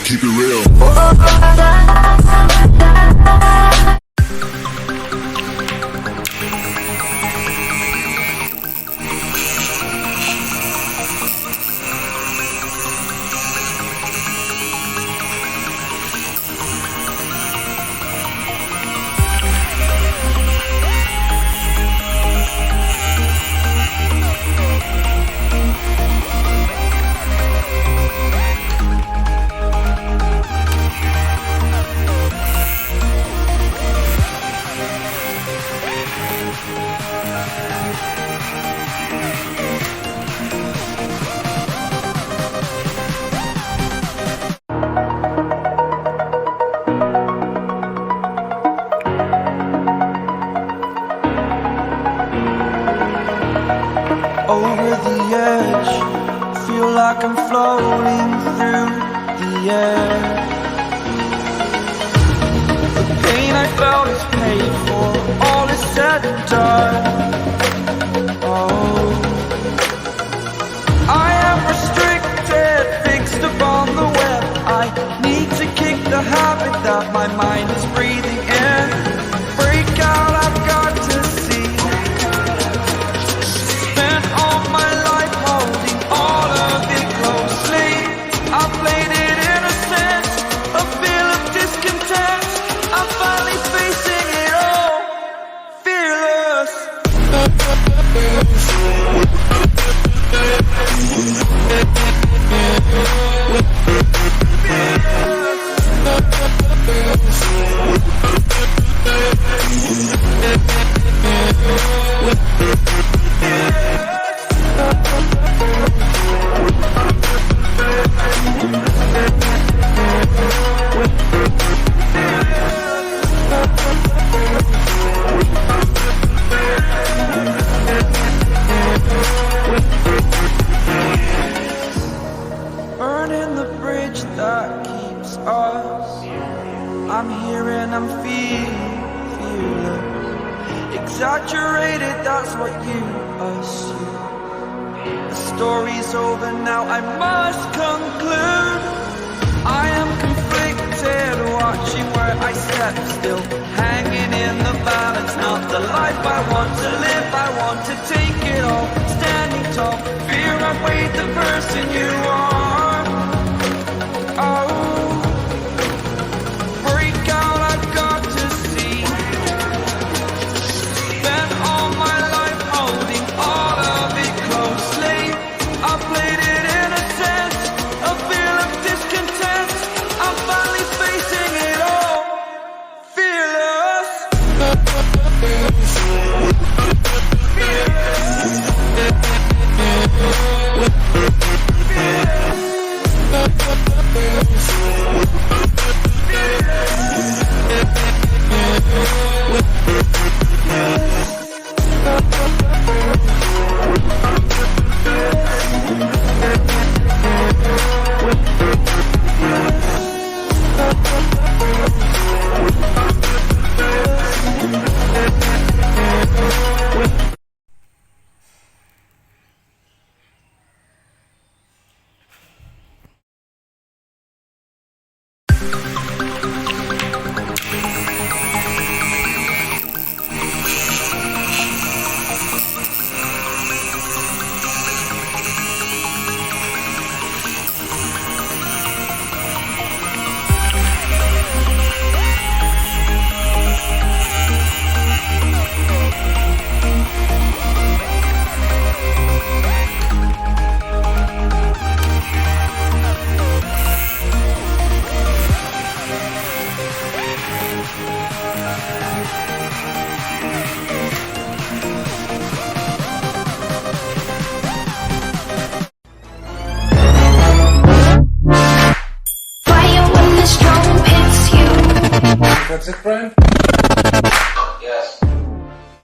keep it real. Over the edge, feel like I'm floating through the air. The pain I felt is paid for, all is said and done. Oh, I am restricted, fixed upon the web. I need to kick the habit that my mind is breathing in. Break out, I've got to see. Burning the bridge that keeps us. I'm here and I'm feeling exaggerated, that's what you assume. The story's over now, I must conclude. I am conflicted, watching where I step still, hanging in the balance. Not the life I want to live, I want to take it all. Standing tall, fear I've weighed the person you are. Oh, break out, I've got to see. Spent all my life holding all of it closely. I played it innocent, a feel of discontent. I'm finally facing it all, fearless. That's it, Brian?